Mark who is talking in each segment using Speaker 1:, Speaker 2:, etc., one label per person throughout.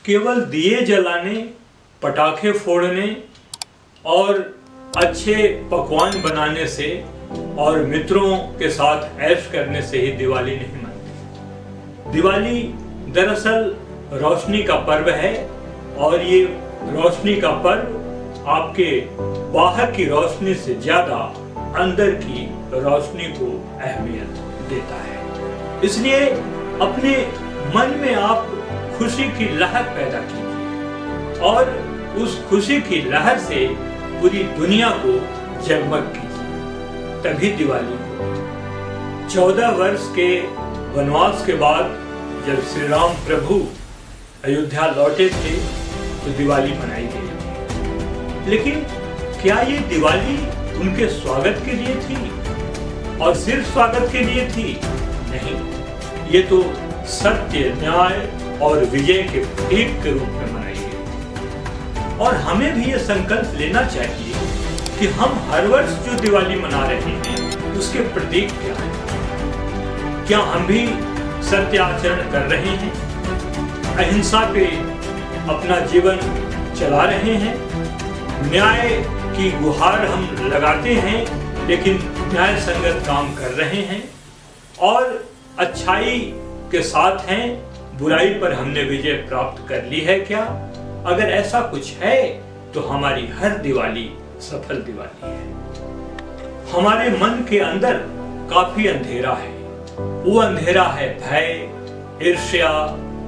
Speaker 1: केवल दिए जलाने, पटाखे फोड़ने और अच्छे पकवान बनाने से और मित्रों के साथ ऐश करने से ही दिवाली नहीं मनती। दिवाली दरअसल रोशनी का पर्व है और ये रोशनी का पर्व आपके बाहर की रोशनी से ज्यादा अंदर की रोशनी को अहमियत देता है। इसलिए अपने मन में आप खुशी की लहर पैदा कीजिए और उस खुशी की लहर से पूरी दुनिया को जगमग कीजिए। तभी दिवाली 14 वर्ष के वनवास के बाद जब श्री राम प्रभु अयोध्या लौटे थे तो दिवाली मनाई गई। लेकिन क्या ये दिवाली उनके स्वागत के लिए थी और सिर्फ स्वागत के लिए थी? नहीं, ये तो सत्य, न्याय और विजय के प्रतीक के रूप में मनाई गई। और हमें भी ये संकल्प लेना चाहिए कि हम हर वर्ष जो दिवाली मना रहे हैं उसके प्रतीक क्या है। क्या हम भी सत्य आचरण कर रहे हैं, अहिंसा पे अपना जीवन चला रहे हैं, न्याय की गुहार हम लगाते हैं लेकिन न्याय संगत काम कर रहे हैं और अच्छाई के साथ हैं, बुराई पर हमने विजय प्राप्त कर ली है क्या? अगर ऐसा कुछ है तो हमारी हर दिवाली सफल दिवाली है। हमारे मन के अंदर काफी अंधेरा है। वो अंधेरा है भय, ईर्ष्या,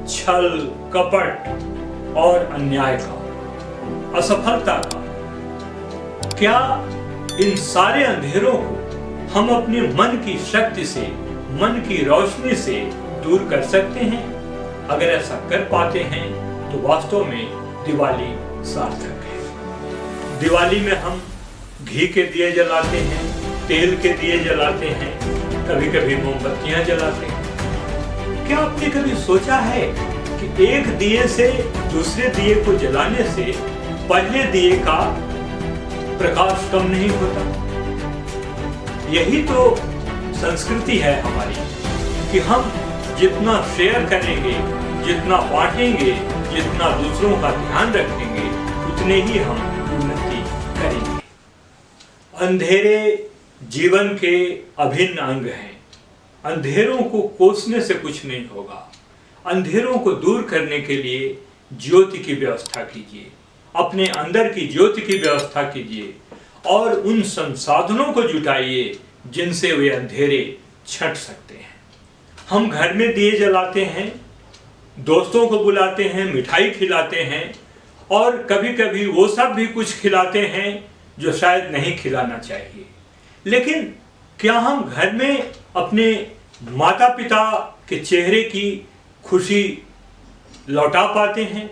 Speaker 1: छल, कपट और अन्याय का, असफलता का। क्या इन सारे अंधेरों को हम अपने मन की शक्ति से, मन की रोशनी से दूर कर सकते हैं? अगर ऐसा कर पाते हैं तो वास्तव में दिवाली सार्थक है। दिवाली में हम घी के दिए जलाते हैं, तेल के दिए जलाते हैं, कभी कभी मोमबत्तियां जलाते हैं। क्या आपने कभी सोचा है कि एक दिए से दूसरे दिए को जलाने से पहले दिए का प्रकाश कम नहीं होता? यही तो संस्कृति है हमारी कि हम जितना शेयर करेंगे, जितना बांटेंगे, जितना दूसरों का ध्यान रखेंगे, उतने ही हम उन्नति करेंगे। अंधेरे जीवन के अभिन्न अंग हैं। अंधेरों को कोसने से कुछ नहीं होगा। अंधेरों को दूर करने के लिए ज्योति की व्यवस्था कीजिए, अपने अंदर की ज्योति की व्यवस्था कीजिए और उन संसाधनों को जुटाइए जिनसे वे अंधेरे छट सकते हैं। हम घर में दिए जलाते हैं, दोस्तों को बुलाते हैं, मिठाई खिलाते हैं और कभी कभी वो सब भी कुछ खिलाते हैं जो शायद नहीं खिलाना चाहिए। लेकिन क्या हम घर में अपने माता पिता के चेहरे की खुशी लौटा पाते हैं?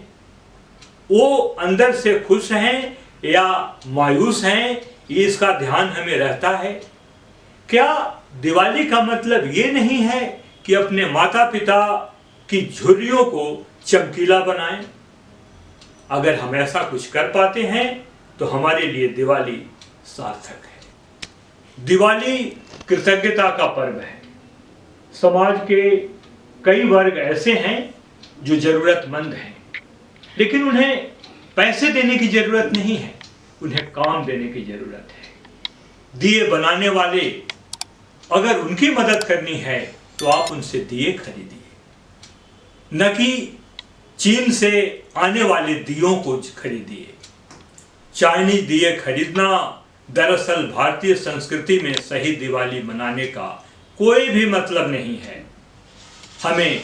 Speaker 1: वो अंदर से खुश हैं या मायूस हैं, ये इसका ध्यान हमें रहता है? क्या दिवाली का मतलब ये नहीं है कि अपने माता पिता की झुर्रियों को चमकीला बनाएं? अगर हम ऐसा कुछ कर पाते हैं तो हमारे लिए दिवाली सार्थक है। दिवाली कृतज्ञता का पर्व है। समाज के कई वर्ग ऐसे हैं जो जरूरतमंद हैं, लेकिन उन्हें पैसे देने की जरूरत नहीं है, उन्हें काम देने की जरूरत है। दिए बनाने वाले, अगर उनकी मदद करनी है तो आप उनसे दिए खरीदिए, न कि चीन से आने वाले दियों को खरीदिए। चाइनीज दिए खरीदना दरअसल भारतीय संस्कृति में सही दिवाली मनाने का कोई भी मतलब नहीं है। हमें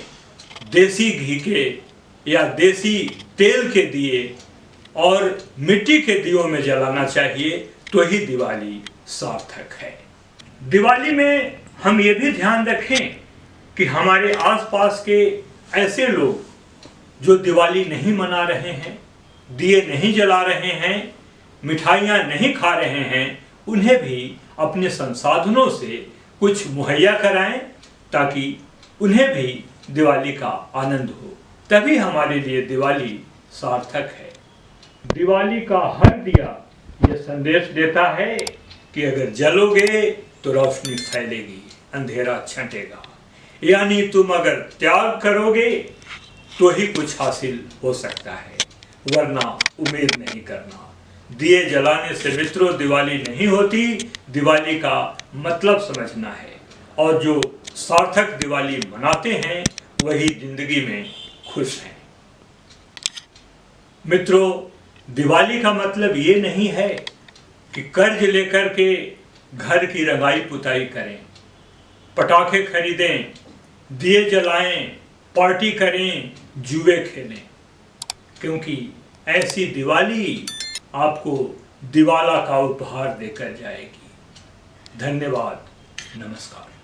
Speaker 1: देसी घी के या देसी तेल के दिए और मिट्टी के दियों में जलाना चाहिए, तो ही दिवाली सार्थक है। दिवाली में हम ये भी ध्यान रखें कि हमारे आसपास के ऐसे लोग जो दिवाली नहीं मना रहे हैं, दिए नहीं जला रहे हैं, मिठाइयाँ नहीं खा रहे हैं, उन्हें भी अपने संसाधनों से कुछ मुहैया कराएं ताकि उन्हें भी दिवाली का आनंद हो। तभी हमारे लिए दिवाली सार्थक है। दिवाली का हर दिया ये संदेश देता है कि अगर जलोगे तो रोशनी फैलेगी, अंधेरा छंटेगा। यानी तुम अगर त्याग करोगे तो ही कुछ हासिल हो सकता है, वरना उम्मीद नहीं करना। दिए जलाने से मित्रों दिवाली नहीं होती, दिवाली का मतलब समझना है। और जो सार्थक दिवाली मनाते हैं वही जिंदगी में खुश हैं। मित्रों, दिवाली का मतलब ये नहीं है कि कर्ज लेकर के घर की रंगाई पुताई करें, पटाखे खरीदें, दिए जलाएं, पार्टी करें, जुए खेलें, क्योंकि ऐसी दिवाली आपको दिवाला का उपहार देकर जाएगी। धन्यवाद, नमस्कार।